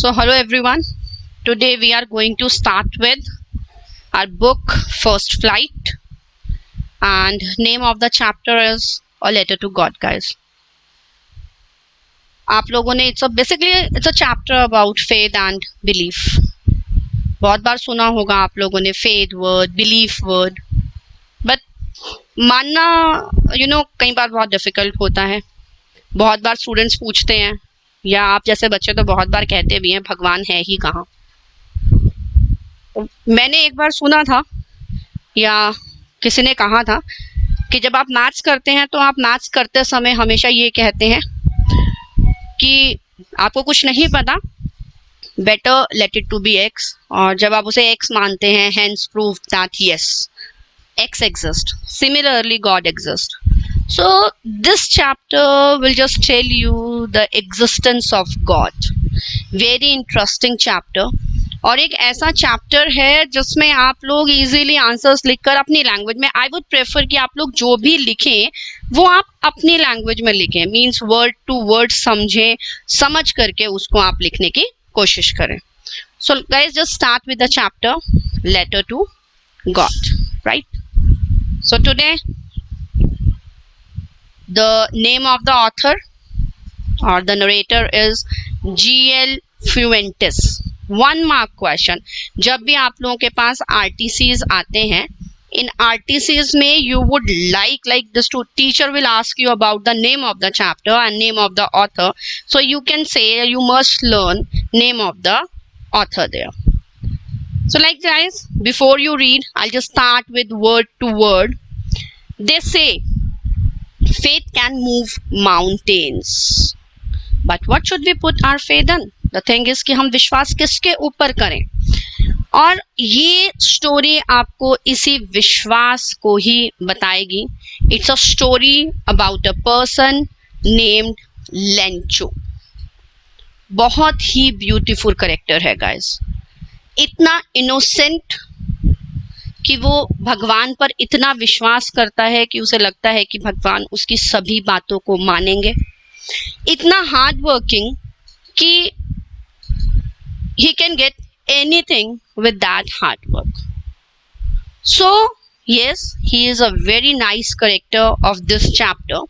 So hello everyone. Today we are going to start with our book First Flight, and name of the chapter is A Letter to God, guys. आप लोगों ने it's a chapter about faith and belief. बहुत बार सुना होगा आप लोगों ने faith word, belief word, but मानना कई बार बहुत difficult होता है. बहुत बार स्टूडेंट्स पूछते हैं या आप जैसे बच्चे तो बहुत बार कहते भी हैं भगवान है ही कहाँ. मैंने एक बार सुना था या किसी ने कहा था कि जब आप मैथ्स करते हैं तो आप मैथ्स करते समय हमेशा ये कहते हैं कि आपको कुछ नहीं पता, better let it to be X, और जब आप उसे एक्स मानते हैं hence prove that yes X exist, similarly God exist. So this chapter will just tell you the existence of God. Very interesting chapter. और एक ऐसा चैप्टर है जिसमें आप लोग इजीली आंसर्स लिखकर अपनी लैंग्वेज में, आई वुड प्रेफर कि आप लोग जो भी लिखें वो आप अपनी लैंग्वेज में लिखें, मीन्स वर्ड टू वर्ड समझें, समझ करके उसको आप लिखने की कोशिश करें. So guys just start with the chapter letter to God, right? So today the name of the author or the narrator is G.L. Fuentes. 1 mark question. जब भी आप लोगों के पास RTCs आते हैं, in RTCs में you would like this to teacher will ask you about the name of the chapter and name of the author, so you can say you must learn name of the author there. So like guys, before you read, I'll just start with word to word. They say faith can move mountains, but what should we put our faith in? The thing is कि हम विश्वास किसके ऊपर करें, और ये story आपको इसी विश्वास को ही बताएगी. It's a story about a person named Lencho. बहुत ही ब्यूटीफुल कैरेक्टर है गाइस, इतना इनोसेंट कि वो भगवान पर इतना विश्वास करता है कि उसे लगता है कि भगवान उसकी सभी बातों को मानेंगे. इतना हार्ड वर्किंग कि he can get anything with that hard work. So yes, he is a very nice character of this chapter.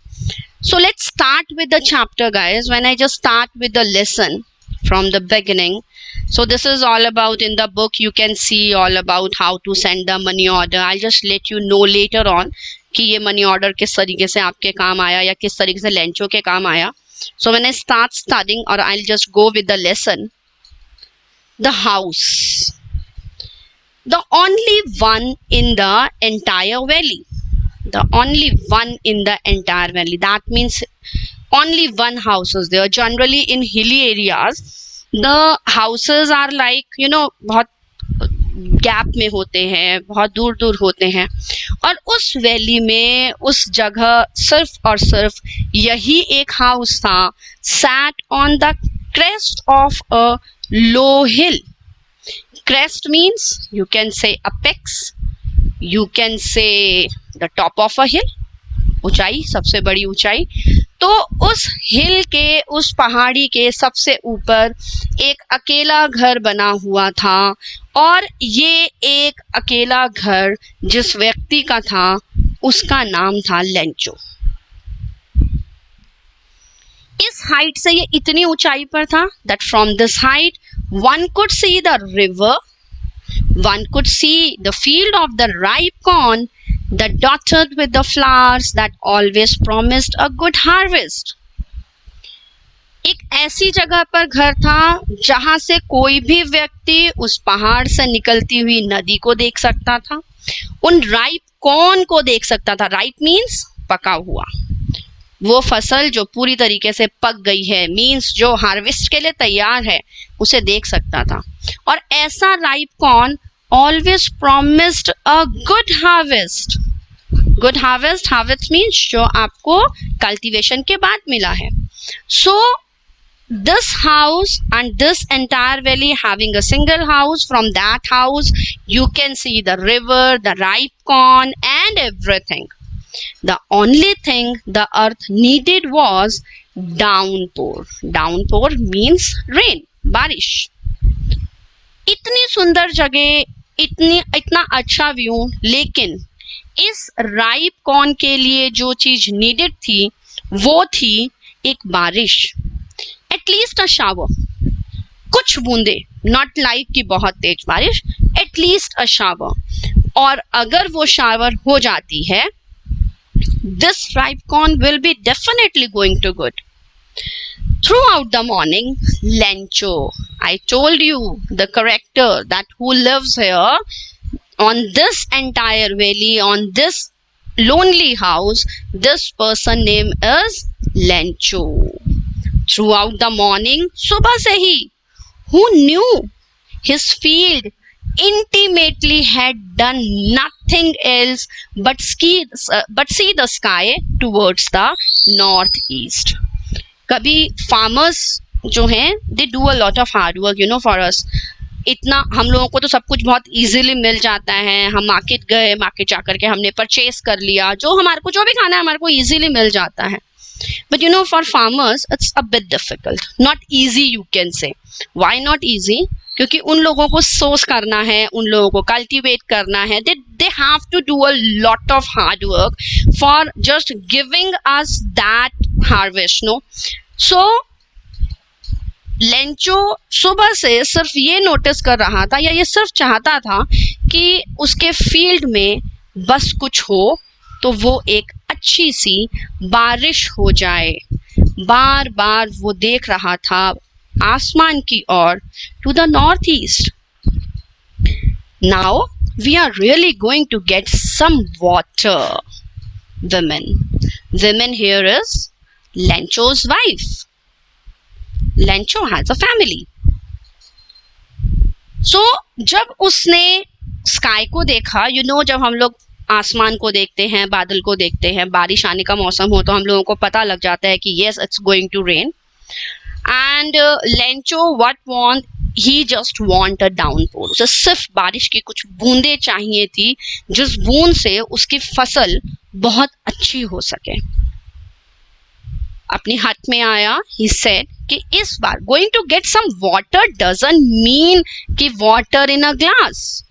So let's start with the chapter, guys. When I just start with the lesson from the beginning, so this is all about, in the book you can see all about how to send the money order. I'll just let you know later on कि ये money order किस तरीके से आपके काम आया या किस तरीके से लेंचो के काम आया. So when I start studying, or I'll just go with the lesson. The house, the only one in the entire valley, the only one in the entire valley. That means only one house is there. Generally in hilly areas the houses are like बहुत gap में होते हैं, बहुत दूर दूर होते हैं, और उस वैली में उस जगह सिर्फ और सिर्फ यही एक हाउस था, sat on the crest of a low hill. Crest means you can say apex, you can say the top of a hill, ऊंचाई, सबसे बड़ी ऊंचाई. तो उस हिल के, उस पहाड़ी के सबसे ऊपर एक अकेला घर बना हुआ था, और ये एक अकेला घर जिस व्यक्ति का था उसका नाम था लेंचो. इस हाइट से ये इतनी ऊंचाई पर था that from this height one could see the river, one could see the field of the ripe corn that dotted with the flowers that always promised a good harvest. एक ऐसी जगह पर घर था जहां से कोई भी व्यक्ति उस पहाड़ से निकलती हुई नदी को देख सकता था, उन राइप कॉर्न को देख सकता था. राइप मीन्स पका हुआ, वो फसल जो पूरी तरीके से पक गई है, मीन्स जो हार्वेस्ट के लिए तैयार है, उसे देख सकता था. और ऐसा ripe corn always promised a good harvest. Good harvest, harvest means जो आपको कल्टीवेशन के बाद मिला है. सो this house and this entire valley having a single house, from that house you can see the river, the ripe corn and everything. The only thing the earth needed was downpour. Downpour means rain. बारिश। इतनी सुंदर जगह, इतना अच्छा view, लेकिन इस ripe corn के लिए जो चीज नीडेड थी वो थी एक बारिश, एटलीस्ट अ शावर, कुछ बूंदे, नॉट लाइक की बहुत तेज बारिश, एटलीस्ट अ शावर। और अगर वो शावर हो जाती है, this ripe corn will be definitely going to good. Throughout the morning, Lencho, I told you the character that who lives here on this entire valley, on this lonely house, this person name is Lencho. Throughout the morning, सुबह से ही, who knew his field intimately had done nothing else but see the sky towards the northeast. कभी farmers जो हैं they do a lot of hard work, you know, for us. इतना हम लोगों को तो सब कुछ बहुत इजीली मिल जाता है, हम मार्केट गए, मार्केट जाकर के हमने परचेस कर लिया, जो हमारे को जो भी खाना है हमारे को इजीली मिल जाता है. But you know, for farmers it's a bit difficult, not easy you can say. Why not easy? क्योंकि उन लोगों को सोर्स करना है, उन लोगों को कल्टीवेट करना है, they have to do a lot of hard work for just giving us that harvest, no? So Lencho सुबह से सिर्फ ये नोटिस कर रहा था, या ये सिर्फ चाहता था कि उसके फील्ड में बस कुछ हो तो वो एक अच्छी सी बारिश हो जाए. बार बार वो देख रहा था आसमान की ओर, to the north east. Now we are really going to get some water. Women here is Lencho's wife. Lencho has a family. So जब उसने स्काई को देखा, you know, जब हम लोग आसमान को देखते हैं, बादल को देखते हैं, बारिश आने का मौसम हो तो हम लोगों को पता लग जाता है कि yes, it's going to rain. And Lencho what want? He just want a downpour. उसे सिर्फ बारिश की कुछ बूंदे चाहिए थी, जिस बूंद से उसकी फसल बहुत अच्छी हो सके. अपनी हाथ में आया, he said कि इस बार going to get some water doesn't mean कि water in a glass.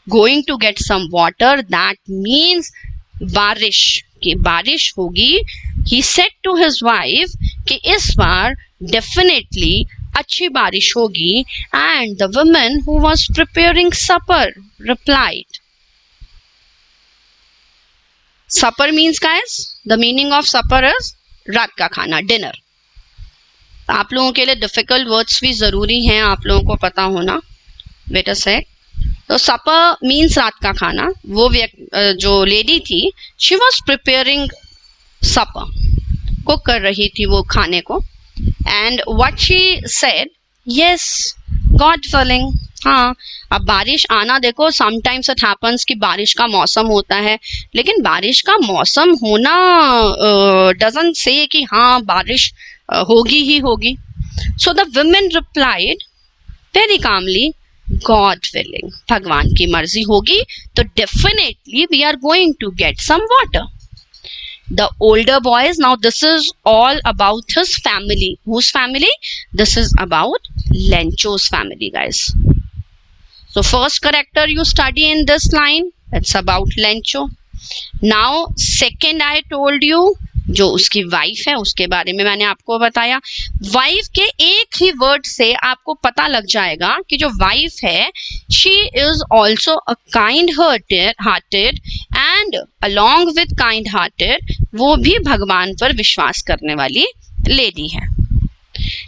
Going to get some water that means बारिश, कि बारिश होगी. He said to his wife कि इस बार definitely अच्छी बारिश होगी. And the woman who was preparing supper replied. Supper means, guys, the meaning of supper is रात का खाना, डिनर. आप लोगों के लिए डिफिकल्ट वर्ड्स भी जरूरी हैं, आप लोगों को पता होना. वेट अ सेक. तो सपर मीन्स रात का खाना. वो जो लेडी थी, she was preparing supper, cook कर रही थी वो खाने को. And what she said, yes God willing. हाँ, अब बारिश आना, देखो समटाइम्स इट हैपन्स कि बारिश का मौसम होता है, लेकिन बारिश का मौसम होना डजंट से कि हाँ बारिश होगी ही होगी. So the women replied very calmly, God willing, भगवान की मर्जी होगी तो definitely we are going to get some water. The older boys, now this is all about his family. Whose family? This is about Lencho's family, guys. So first character you study in this line, it's about Lencho. Now second I told you, जो उसकी wife है उसके बारे में मैंने आपको बताया. Wife के एक ही वर्ड से आपको पता लग जाएगा कि जो वाइफ है, she is also a kind hearted and along with kind hearted, वो भी भगवान पर विश्वास करने वाली लेडी है.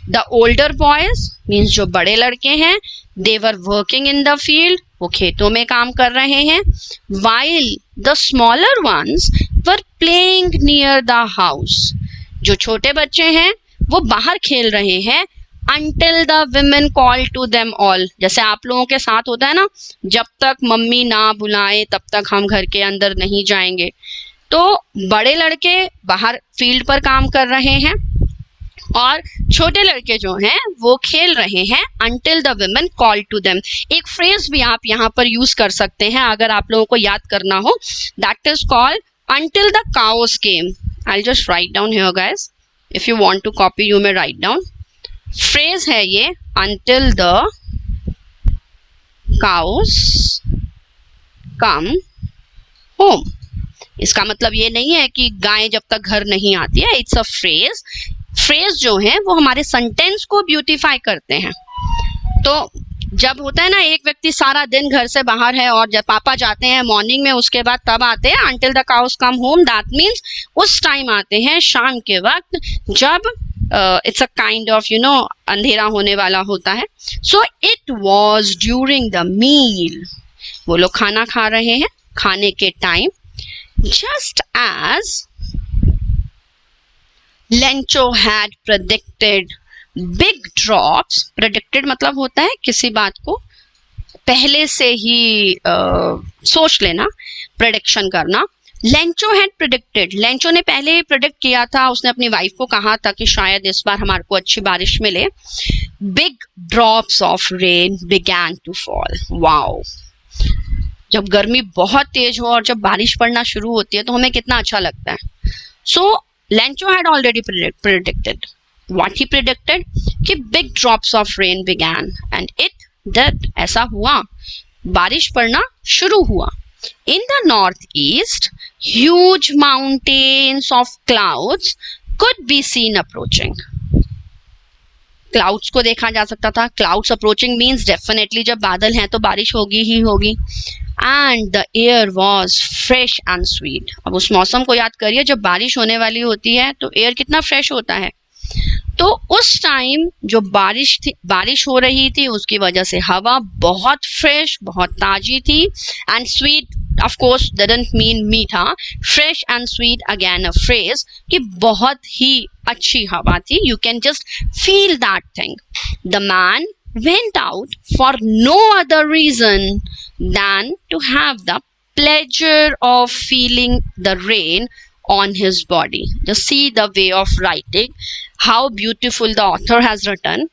द ओल्डर बॉयज मीन्स जो बड़े लड़के हैं, they were working in the field, वो खेतों में काम कर रहे हैं. While the smaller ones were playing near the house, जो छोटे बच्चे हैं वो बाहर खेल रहे हैं. until the women call to them all, जैसे आप लोगों के साथ होता है ना, जब तक मम्मी ना बुलाए तब तक हम घर के अंदर नहीं जाएंगे. तो बड़े लड़के बाहर फील्ड पर काम कर रहे हैं और छोटे लड़के जो हैं वो खेल रहे हैं. until the women call to them, एक फ्रेज भी आप यहाँ पर यूज कर सकते हैं अगर आप लोगों को याद करना हो. that is called until the cows came. I'll just write down here, guys. If you want to copy, you may write down. Phrase है ये, until the cows come home. इसका मतलब ये नहीं है कि गाय जब तक घर नहीं आती है. It's a phrase. फ्रेज जो है वो हमारे सेंटेंस को ब्यूटीफाई करते हैं. तो जब होता है ना, एक व्यक्ति सारा दिन घर से बाहर है और जब पापा जाते हैं मॉर्निंग में, उसके बाद तब आते हैं until the cows come home. That means उस टाइम आते हैं शाम के वक्त जब इट्स अ काइंड ऑफ अंधेरा होने वाला होता है. So it was during the meal. वो लोग खाना खा रहे हैं, खाने के time. Just as Lencho had predicted big drops. Predicted मतलब होता है किसी बात को पहले से ही सोच लेना, प्रेडिक्शन करना. Lencho had predicted. लेंचो ने पहले ही प्रेडिक्ट किया था. उसने अपनी वाइफ को कहा था कि शायद इस बार हमारे को अच्छी बारिश मिले. Big drops of rain began to fall. Wow, जब गर्मी बहुत तेज हो और जब बारिश पड़ना शुरू होती है तो हमें कितना अच्छा लगता है. So Lencho had already predicted. What he predicted कि big drops of rain began and it did. ऐसा हुआ, बारिश पड़ना शुरू हुआ. In the northeast, huge mountains of clouds could be seen approaching. Clouds को देखा जा सकता था. क्लाउड्स अप्रोचिंग मीन्स डेफिनेटली जब बादल हैं तो बारिश होगी ही होगी. And the air was fresh and sweet. अब उस मौसम को याद करिए, जब बारिश होने वाली होती है तो एयर कितना फ्रेश होता है. तो उस टाइम जो बारिश हो रही थी उसकी वजह से हवा बहुत फ्रेश, बहुत ताजी थी. And sweet of course doesn't mean मीठा. Fresh and sweet again a phrase कि बहुत ही अच्छी हवा थी. You can just feel that thing. The man went out for no other reason than to have the pleasure of feeling the rain on his body. Just see the way of writing, how beautiful the author has written.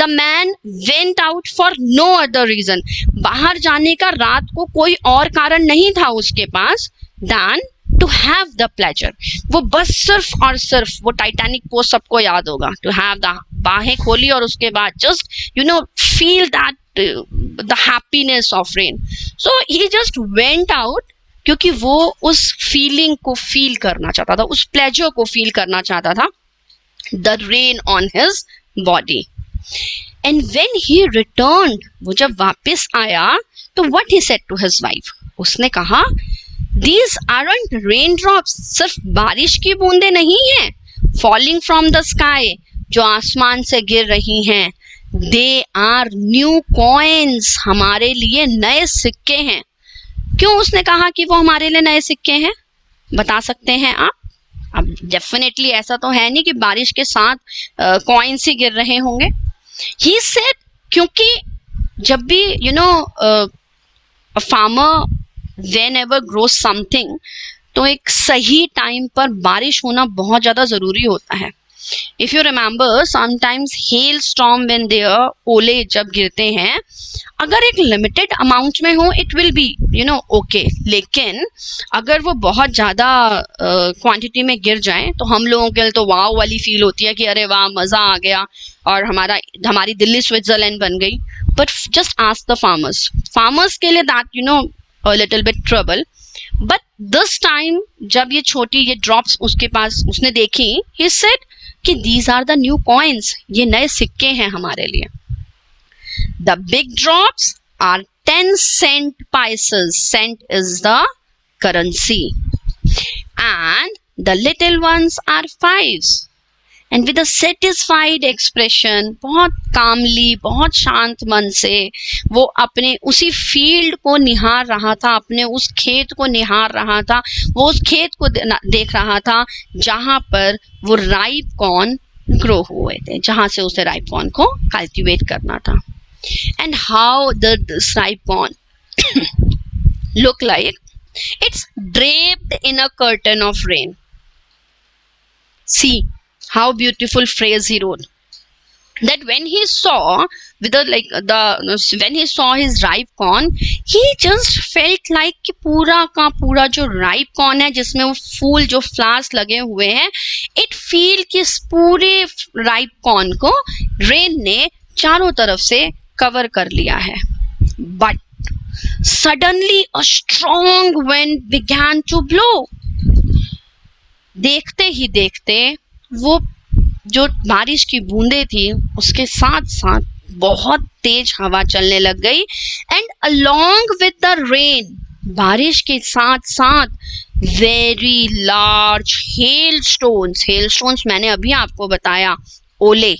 The man went out for no other reason. बाहर जाने का रात को कोई और कारण नहीं था उसके पास than to have the pleasure. वो बस सिर्फ और सिर्फ, वो टाइटैनिक पोस्ट सबको याद होगा, to have the, बाहें खोली और उसके बाद just feel that the happiness of rain. So he just went out क्योंकि वो उस फीलिंग को फील करना चाहता था, उस प्लेजर को फील करना चाहता था. The rain on his body. And when he returned, वो जब वापस आया तो what he said to his wife, उसने कहा दीज आरंट रेन ड्रॉप्स. सिर्फ बारिश की बूंदे नहीं हैं फॉलिंग फ्रॉम द स्काई, जो आसमान से गिर रही हैं. They are new coins. हमारे लिए नए सिक्के हैं. क्यों उसने कहा कि वो हमारे लिए नए सिक्के हैं, बता सकते हैं आप? अब डेफिनेटली ऐसा तो है नहीं कि बारिश के साथ कॉइन्स ही गिर रहे होंगे. ही सेड क्योंकि जब भी a farmer when ever grows something, तो एक सही टाइम पर बारिश होना बहुत ज्यादा जरूरी होता है. If you remember sometimes hail storm when there, ओले जब गिरते हैं, अगर एक लिमिटेड अमाउंट में हो इट विल बी ओके. लेकिन अगर वो बहुत ज़्यादा क्वांटिटी में गिर जाए तो हम लोगों के लिए तो वाव वाली फील होती है कि अरे वाह मज़ा आ गया और हमारी दिल्ली स्विट्जरलैंड बन गई. But just ask the farmers के लिए that a little bit trouble. But this time जब ये ड्रॉप्स उसके पास उसने देखी, ही सेड कि these are the new coins. ये नए सिक्के हैं हमारे लिए. The big drops are 10 cent pieces. Cent is the currency. And the little ones are 5s. And with a satisfied expression, बहुत कामली, बहुत शांत मन से वो अपने उसी फील्ड को निहार रहा था, अपने उस खेत को निहार रहा था. वो उस खेत को देख रहा था जहाँ पर वो राइप कॉर्न ग्रो हुए थे, जहाँ से उसे राइप कॉर्न को कल्टीवेट करना था. And how did this ripe corn look like? It's draped in a curtain of rain. See how beautiful phrase he wrote. That when he saw when he saw his ripe corn, he just felt like कि पूरा का पूरा जो ripe corn है जिसमें वो फूल जो flowers लगे हुए हैं, it feel कि इस पूरे ripe corn को rain ने चारों तरफ से कवर कर लिया है. But suddenly a strong wind began to blow. देखते ही देखते वो जो बारिश की बूंदें थी उसके साथ साथ बहुत तेज हवा चलने लग गई. And along with the rain, बारिश के साथ साथ वेरी लार्ज हेल स्टोन्स मैंने अभी आपको बताया, ओले,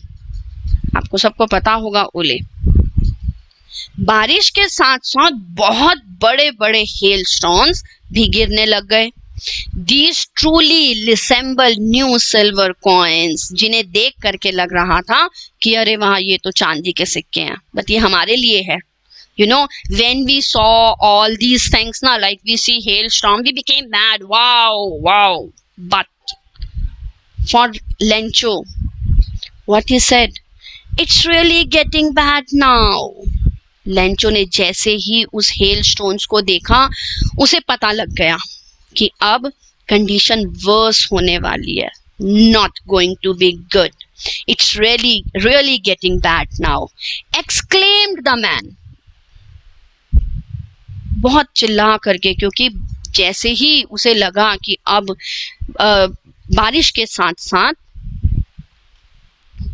आपको सबको पता होगा ओले. बारिश के साथ साथ बहुत बड़े बड़े हेल स्टोन्स भी गिरने लग गए. These truly resemble new silver coins, जिन्हें देख करके लग रहा था कि अरे वहां ये तो चांदी के सिक्के हैं, बट ये हमारे लिए है. You know, when we saw all these things, na, like we see hailstorm, we became mad. Wow. But for Lencho, what he said, it's really getting bad now. Lencho ने जैसे ही उस हेल स्टोन्स को देखा उसे पता लग गया कि अब कंडीशन वर्स होने वाली है. Not going to be good. It's really getting bad now, exclaimed the man. बहुत चिल्ला करके, क्योंकि जैसे ही उसे लगा कि अब बारिश के साथ साथ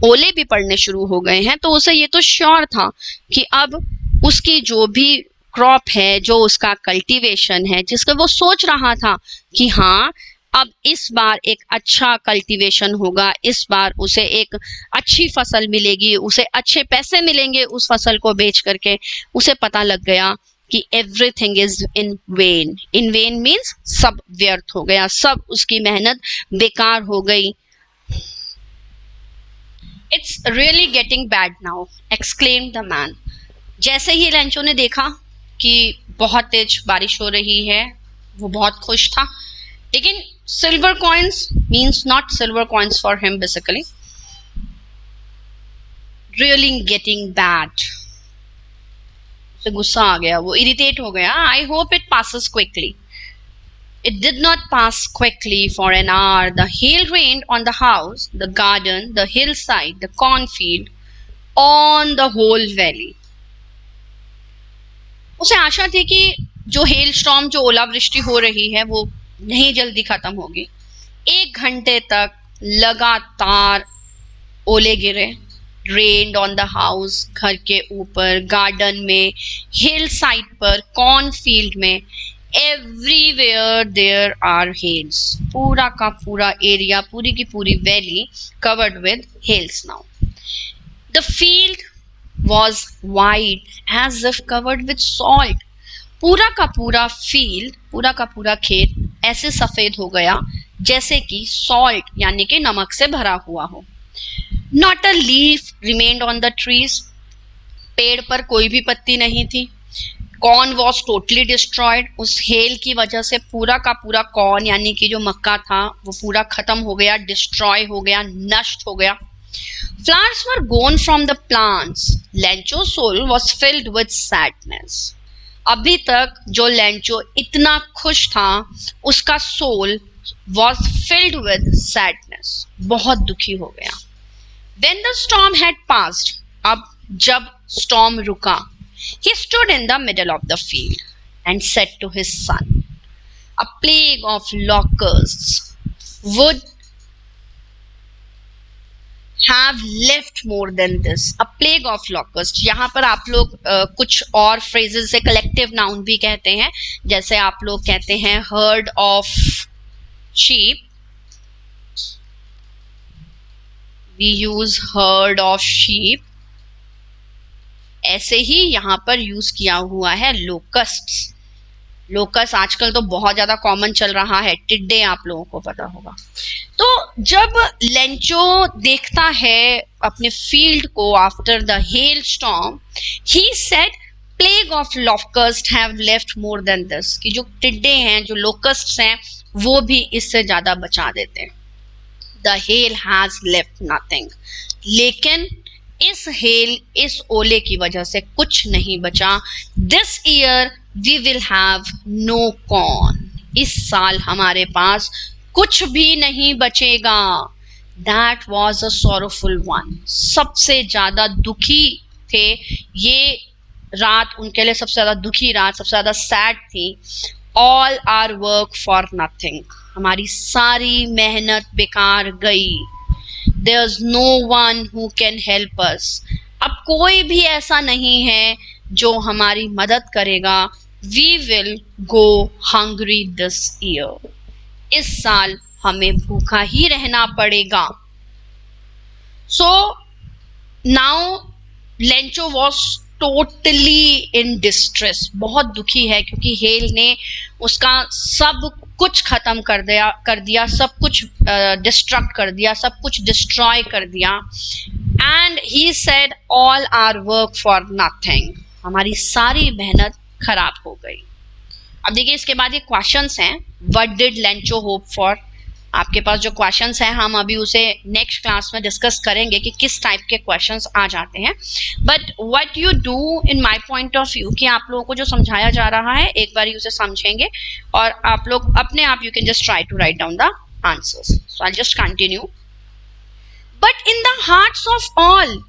ओले भी पड़ने शुरू हो गए हैं, तो उसे ये तो श्योर था कि अब उसकी जो भी क्रॉप है, जो उसका कल्टीवेशन है, जिसका वो सोच रहा था कि हाँ अब इस बार एक अच्छा कल्टीवेशन होगा, इस बार उसे एक अच्छी फसल मिलेगी, उसे अच्छे पैसे मिलेंगे उस फसल को बेच करके, उसे पता लग गया कि everything is in when. In when means सब व्यर्थ हो गया, सब उसकी मेहनत बेकार हो गई. It's really getting bad now, exclaimed the man. जैसे ही लेंचो ने देखा कि बहुत तेज बारिश हो रही है, वो बहुत खुश था. लेकिन silver coins means not silver coins for him basically. Really getting bad. उसे गुस्सा आ गया, वो इरिटेट हो गया. I hope it passes quickly. It did not pass quickly. For an hour, the hail rained on the house, the garden, the hillside, the cornfield, on the whole valley. उसे आशा थी कि जो हेल स्टॉर्म, जो ओलावृष्टि हो रही है, वो नहीं जल्दी खत्म होगी. 1 घंटे तक लगातार ओले गिरे. रेन्ड ऑन द हाउस, घर के ऊपर, गार्डन में, हिल साइड पर, कॉर्नफील्ड में. Everywhere there are hails. पूरा का पूरा एरिया, पूरी की पूरी valley covered with hails now. The field was white as if covered with salt. पूरा का पूरा फील्ड, पूरा का पूरा खेत ऐसे सफेद हो गया जैसे कि सॉल्ट यानी कि नमक से भरा हुआ हो. Not a leaf remained on the trees. पेड़ पर कोई भी पत्ती नहीं थी. Corn was totally destroyed. उस हेल की वजह से पूरा का पूरा कॉर्न यानी कि जो मक्का था वो पूरा खत्म हो गया, डिस्ट्रॉय हो गया, नष्ट हो गया. Flowers were gone from the plants. Lencho soul was filled with sadness. अभी तक जो लेंचो इतना खुश था, उसका soul was filled with sadness, बहुत दुखी हो गया. When the storm had passed, अब जब स्टॉर्म रुका, he stood in the middle of the field and said to his son, a plague of locusts would have left more than this. A plague of locusts. यहाँ पर आप लोग कुछ और phrases से collective noun भी कहते हैं, जैसे आप लोग कहते हैं herd of sheep. We use herd of sheep. ऐसे ही यहाँ पर यूज किया हुआ है लोकस्ट. लोकस्ट आजकल तो बहुत ज्यादा कॉमन चल रहा है, टिड्डे आप लोगों को पता होगा. तो जब लेंचो देखता है अपने फील्ड को after the hell storm, he said plague of locust have left more than this, कि जो टिड्डे हैं, जो लोकस्ट हैं, वो भी इससे ज्यादा बचा देते हैं. The hell has left nothing. लेकिन इस हेल, इस ओले की वजह से कुछ नहीं बचा. This year we will have no corn. इस साल हमारे पास कुछ भी नहीं बचेगा. That was a sorrowful one. सबसे ज्यादा दुखी थे ये रात, उनके लिए सबसे ज्यादा दुखी रात, सबसे ज्यादा सैड थी. All our work for nothing. हमारी सारी मेहनत बेकार गई. There is no one who can help us. अब कोई भी ऐसा नहीं है जो हमारी मदद करेगा. We will go hungry this year. इस साल हमें भूखा ही रहना पड़ेगा. So now Lencho was totally in distress. बहुत दुखी है क्योंकि हेल ने उसका सब कुछ खत्म कर दिया, सब कुछ डिस्ट्रक्ट कर दिया, सब कुछ डिस्ट्रॉय कर दिया. And he said all our work for nothing. हमारी सारी मेहनत खराब हो गई. अब देखिए इसके बाद ये क्वेश्चंस हैं. What did Lencho hope for. आपके पास जो क्वेश्चंस हैं हम अभी उसे नेक्स्ट क्लास में डिस्कस करेंगे कि किस टाइप के क्वेश्चंस आ जाते हैं. But what you do in my point of view कि आप लोगों को जो समझाया जा रहा है एक बार उसे समझेंगे और आप लोग अपने आप you can just try to write down the answers. So I just continue. But in the hearts of all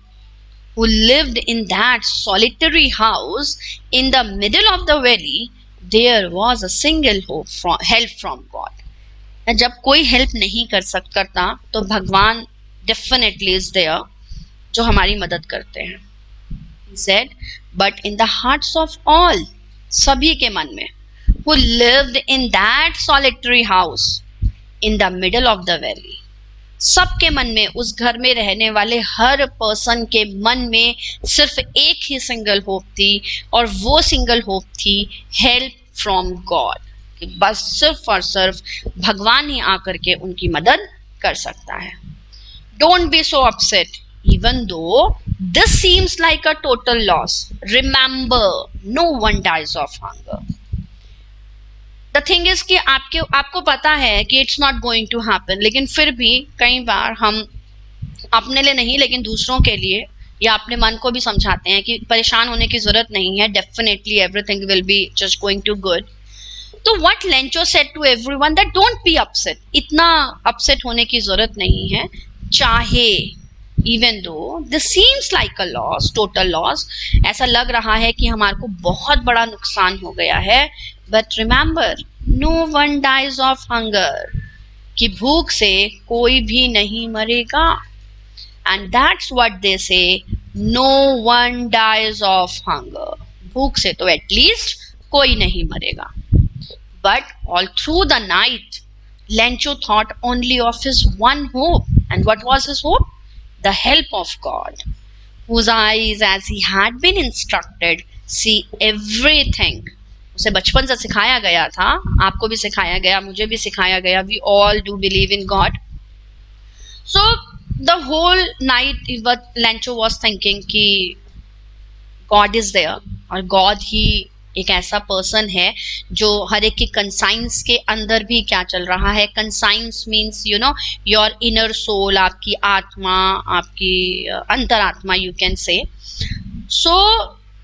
who lived in that solitary house in the middle of the valley, there was a single help from God. जब कोई help नहीं करता तो भगवान definitely is there जो हमारी मदद करते हैं. He said, but in the hearts of all, सभी के मन में, who lived in that solitary house in the middle of the valley, सबके मन में, उस घर में रहने वाले हर पर्सन के मन में सिर्फ एक ही सिंगल होप थी और वो सिंगल होप थी हेल्प फ्रॉम गॉड. बस सिर्फ और सिर्फ भगवान ही आकर के उनकी मदद कर सकता है. Don't be so upset even though this seems like a total loss. Remember no one dies of hunger. The thing is कि आपको पता है कि it's not going to happen, लेकिन फिर भी कई बार हम अपने लिए नहीं लेकिन दूसरों के लिए या अपने मन को भी समझाते हैं कि परेशान होने की जरूरत नहीं है, definitely everything will be just going to good. तो what Lencho said to everyone that don't be upset. इतना अपसेट होने की जरूरत नहीं है. चाहे even though this seems like a loss, total loss, ऐसा लग रहा है कि हमारे को बहुत बड़ा नुकसान हो गया है, but remember no one dies of hunger, कि भूख से कोई भी नहीं मरेगा. And that's what they say, no one dies of hunger. भूख से तो एटलीस्ट कोई नहीं मरेगा. But all through the night Lencho thought only of his one hope. And what was his hope? The help of God, whose eyes, as he had been instructed, see everything. उसे बचपन से सिखाया गया था, आपको भी सिखाया गया, मुझे भी सिखाया गया. We all do believe in God. So the whole night Lencho was thinking कि God is there और God ही एक ऐसा पर्सन है जो हर एक की कंसाइंस के अंदर भी क्या चल रहा है. Conscience means you know your inner soul, आपकी आत्मा, आपकी अंतरात्मा you can say. So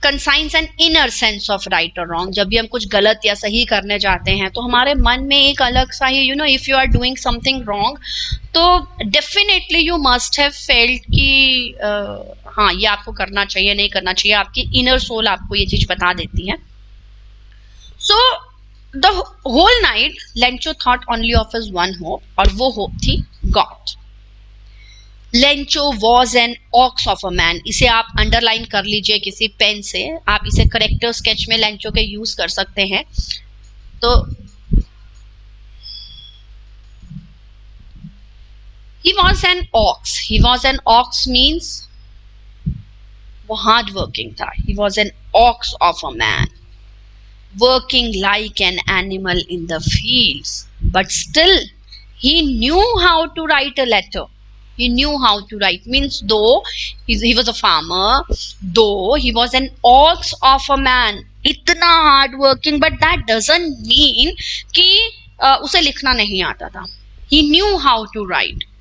conscience and inner sense of right और रॉन्ग. जब भी हम कुछ गलत या सही करने जाते हैं तो हमारे मन में एक अलग सा ही you know if you are doing something wrong तो definitely you must have felt कि हाँ ये आपको करना चाहिए, नहीं करना चाहिए. आपकी इनर सोल आपको ये चीज बता देती है. So the whole night Lencho thought only of his one hope, और वो hope थी God. Lencho was an ox of a man. इसे आप अंडरलाइन कर लीजिए किसी पेन से. आप इसे करेक्टर स्केच में Lencho के यूज कर सकते हैं. तो he was an ox. He was an ox means वो हार्ड वर्किंग था. He was an ox of a man, working like an animal in the fields, but still he knew how to write a letter. He knew how to write means though he was a farmer, though he was an ox of a man, इतना hard working, but that doesn't mean कि उसे लिखना नहीं आता था. He knew how to write.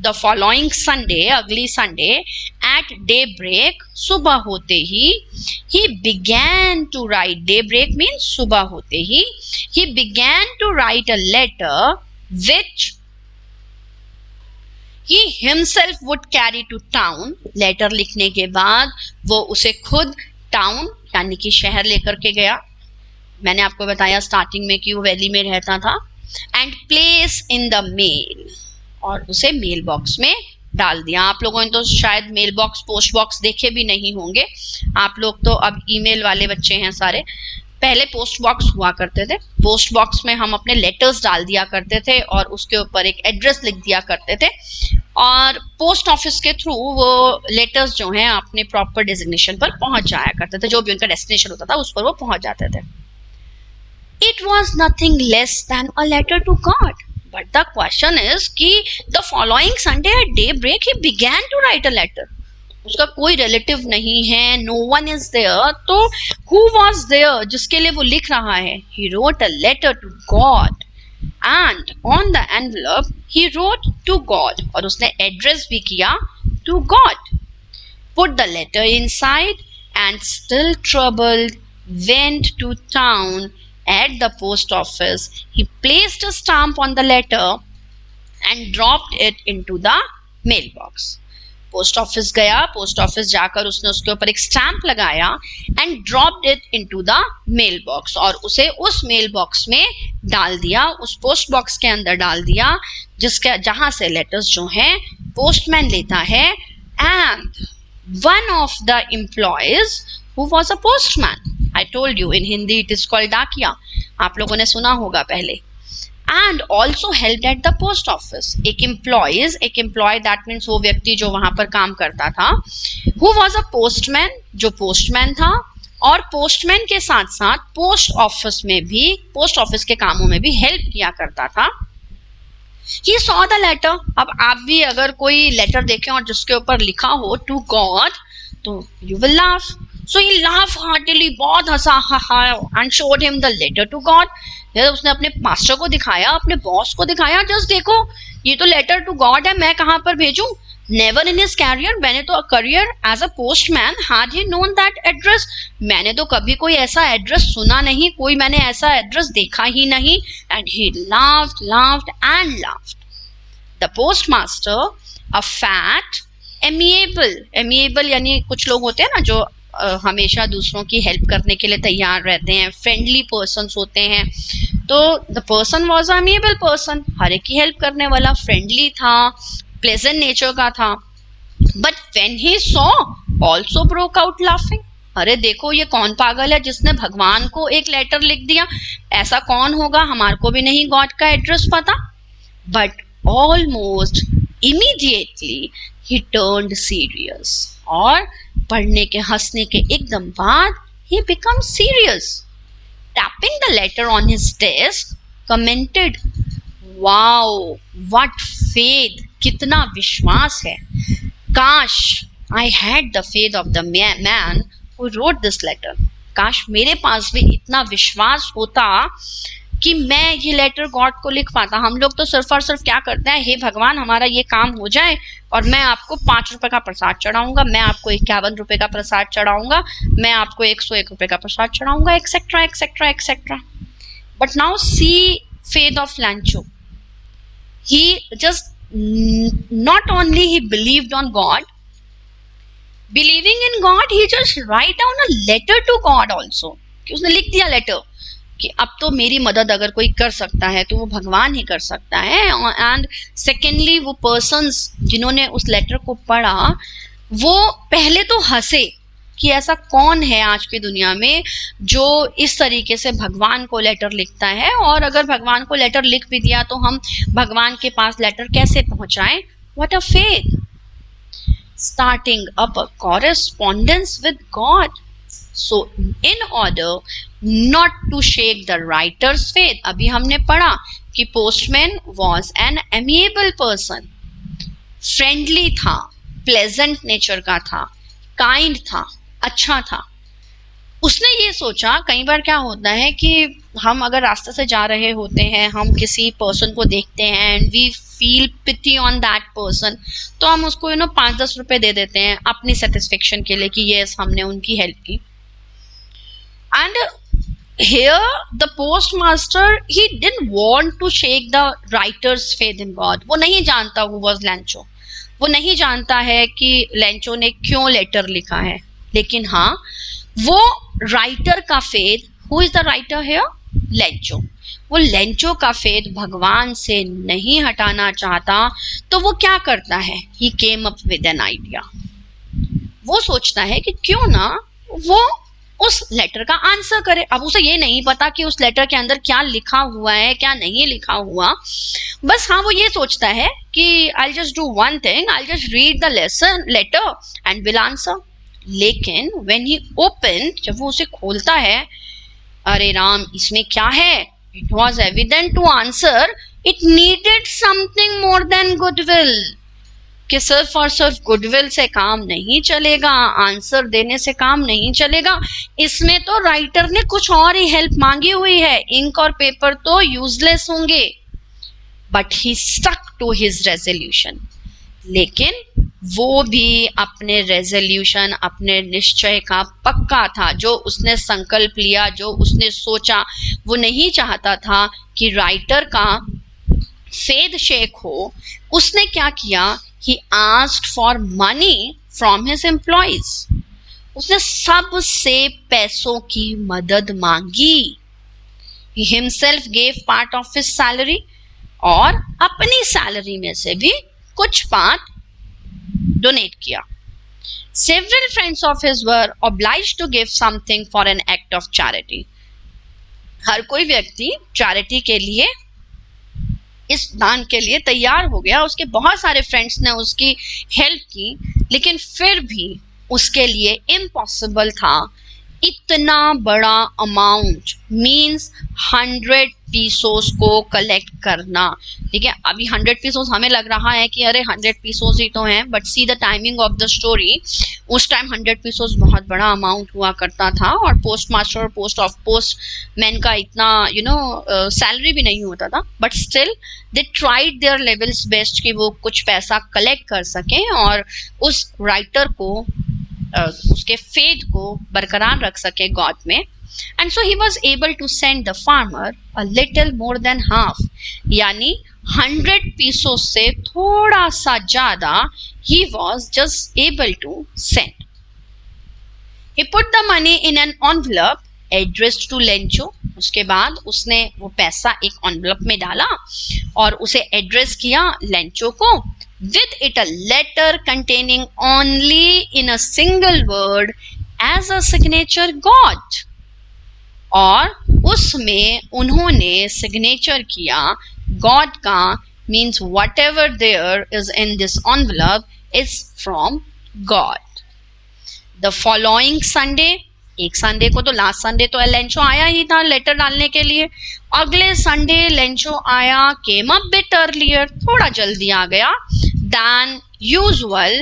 The following Sunday, अगली Sunday, at daybreak, सुबह होते ही, he began to write. Daybreak means सुबह होते ही, he began to write a letter which He himself would carry to town. Letter लिखने के बाद वो उसे खुद टाउन यानी कि शहर लेकर के गया. मैंने आपको बताया स्टार्टिंग में कि वो वैली में रहता था. And place in the mail, और उसे मेल बॉक्स में डाल दिया. आप लोगों ने तो शायद मेल बॉक्स पोस्ट बॉक्स देखे भी नहीं होंगे. आप लोग तो अब ईमेल वाले बच्चे हैं सारे. पहले पोस्ट बॉक्स हुआ करते थे. पोस्ट बॉक्स में हम अपने लेटर्स डाल दिया करते थे और उसके ऊपर एक एड्रेस लिख दिया करते थे, और पोस्ट ऑफिस के थ्रू वो लेटर्स जो हैं अपने प्रॉपर डेजिग्नेशन पर पहुंच जाया करते थे. जो भी उनका डेस्टिनेशन होता था उस पर वो पहुंच जाते थे. It was nothing less than a letter to God. But the question is कि the following Sunday at daybreak he began to write a letter. उसका कोई रिलेटिव नहीं है, no one is there, तो who was there जिसके लिए वो लिख रहा है? He wrote a letter to God, and on the envelope he wrote to God, और उसने एड्रेस भी किया to God. Put the letter inside and still troubled went to town. At the post office, he placed a stamp on the letter and dropped it into the mailbox. Post office गया. Post office जाकर उसने उसके ऊपर एक stamp लगाया and dropped it into the mailbox, और उसे उस मेल बॉक्स में डाल दिया, उस पोस्ट बॉक्स के अंदर डाल दिया जिसके जहां से लेटर्स जो हैं पोस्टमैन लेता है. And one of the employees who was a postman, I told you in Hindi it is called डाकिया, आप लोगों ने सुना होगा पहले. And also helped at the post office. एक employee that means वो व्यक्ति जो वहां पर काम करता था, who was a postman, जो पोस्टमैन था, और पोस्टमैन के साथ साथ पोस्ट ऑफिस में भी, पोस्ट ऑफिस के कामों में भी हेल्प किया करता था. He saw the letter. अब आप भी अगर कोई लेटर देखें और जिसके ऊपर लिखा हो to God, तो you will laugh. So he laughed heartily, बहुत हंसा and showed him the letter to God. उसने अपने मास्टर को दिखाया, अपने बॉस को दिखाया, जस्ट देखो ये तो लेटर टू गॉड है, मैं कहाँ पर भेजूं. Never in his career, मैंने तो career as a postman had he known that address. मैंने तो कभी कोई ऐसा एड्रेस सुना नहीं, कोई मैंने ऐसा एड्रेस देखा ही नहीं. And he laughed and laughed. The postmaster, a fat, amiable यानी कुछ लोग होते हैं ना जो हमेशा दूसरों की हेल्प करने के लिए तैयार रहते हैं, फ्रेंडली पर्सन्स होते हैं. तो द पर्सन वॉज अमेबल पर्सन, हर एक की हेल्प करने वाला, फ्रेंडली था, प्लेजेंट नेचर का था. But when he saw also broke out laughing. अरे देखो ये कौन पागल है जिसने भगवान को एक लेटर लिख दिया, ऐसा कौन होगा, हमारे को भी नहीं गॉड का एड्रेस पता. But almost immediately he turned serious, और पढ़ने के हंसने के एकदम बाद he became serious. Tapping the letter on his desk, commented, "Wow, what faith! कितना विश्वास है. काश I had the faith of the man who wrote this letter. काश मेरे पास भी इतना विश्वास होता कि मैं ये लेटर गॉड को लिख पाता. हम लोग तो सिर्फ और सिर्फ क्या करते हैं, हे भगवान हमारा ये काम हो जाए और मैं आपको 5 रुपए का प्रसाद चढ़ाऊंगा, मैं आपको 51 रुपए का प्रसाद चढ़ाऊंगा, मैं आपको 101 रुपए का प्रसाद चढ़ाऊंगा, etcetera etcetera etcetera. But now see faith of Lencho. He just not only he believed on God, believing in God, he just write down a letter to God also. कि उसने लिख दिया लेटर कि अब तो मेरी मदद अगर कोई कर सकता है तो वो भगवान ही कर सकता है. एंड सेकेंडली वो पर्सन्स जिन्होंने उस लेटर को पढ़ा वो पहले तो हंसे कि ऐसा कौन है आज की दुनिया में जो इस तरीके से भगवान को लेटर लिखता है, और अगर भगवान को लेटर लिख भी दिया तो हम भगवान के पास लेटर कैसे पहुंचाएं. What a faith. Starting up a correspondence with God. So in order not to shake the writer's faith, अभी हमने पढ़ा कि postman was an amiable person, friendly था, pleasant nature का था, kind था, अच्छा था. उसने ये सोचा, कई बार क्या होता है कि हम अगर रास्ते से जा रहे होते हैं, हम किसी पर्सन को देखते हैं and we feel pity on that person, तो हम उसको 5-10 रुपए दे देते हैं अपनी सेटिस्फेक्शन के लिए कि यस हमने उनकी हेल्प की. And here the postmaster, he didn't want to shake the writer's faith in God. वो नहीं जानता who was Lancho. वो नहीं जानता है कि लेंचो ने क्यों लेटर लिखा है, लेकिन हाँ वो राइटर का faith, who is the writer here, Lencho, वो लेंचो का फेथ भगवान से नहीं हटाना चाहता, तो वो क्या करता है, he came up with an idea. वो सोचता है कि क्यों ना वो उस लेटर का आंसर करे। अब उसे ये नहीं पता कि उस लेटर के अंदर क्या लिखा हुआ है क्या नहीं लिखा हुआ, बस हाँ वो ये सोचता है कि I just do one thing, I just read the lesson letter and will answer. लेकिन व्हेन ही ओपन, जब वो उसे खोलता है, अरे राम इसमें क्या है, it was evident to answer it needed something more than goodwill, कि सिर्फ और सिर्फ गुडविल से काम नहीं चलेगा, आंसर देने से काम नहीं चलेगा, इसमें तो राइटर ने कुछ और ही हेल्प मांगी हुई है, इंक और पेपर तो यूजलेस होंगे। But he stuck to his resolution, लेकिन वो भी अपने रेजोल्यूशन, अपने निश्चय का पक्का था, जो उसने संकल्प लिया, जो उसने सोचा, वो नहीं चाहता था कि राइटर का फेद शेक हो। उसने क्या किया, he asked for money from his employees, उसने सबसे पैसों की मदद मांगी। he himself gave part of his salary, और अपनी सैलरी में से भी कुछ पार्ट डोनेट किया। several friends of his were obliged to give something for an act of charity, हर कोई व्यक्ति चैरिटी के लिए, इस दान के लिए तैयार हो गया। उसके बहुत सारे फ्रेंड्स ने उसकी हेल्प की, लेकिन फिर भी उसके लिए इम्पॉसिबल था इतना बड़ा अमाउंट, मीन्स 100 पीसोस को कलेक्ट करना। ठीक है, अभी 100 पीसोस हमें लग रहा है कि अरे 100 पीसोस ही तो हैं, but see the timing of the story, उस टाइम 100 पीसोस बहुत बड़ा अमाउंट हुआ करता था, और पोस्ट मास्टर और पोस्ट मैन का इतना सैलरी भी नहीं होता था, but still they tried there levels best कि वो कुछ पैसा कलेक्ट कर सकें और उस राइटर को उसके फेथ को बरकरार रख सके गॉड में। And so he was able to send the farmer a little more than half, यानी 100 पीसों से थोड़ा सा ज्यादा he was just able to send. He put the money in an envelope addressed to Lencho, उसके बाद उसने वो पैसा एक एनवेलप में डाला और उसे एड्रेस किया लेंचो को, with it a letter containing only in a single word as a signature God, और उसमें उन्होंने सिग्नेचर किया गॉड का, means whatever there is in this envelope is from God. The following Sunday, एक Sunday को, तो last Sunday तो Lencho आया ही था लेटर डालने के लिए, अगले संडे लेंचो आया, came a bit earlier, थोड़ा जल्दी आ गया than usual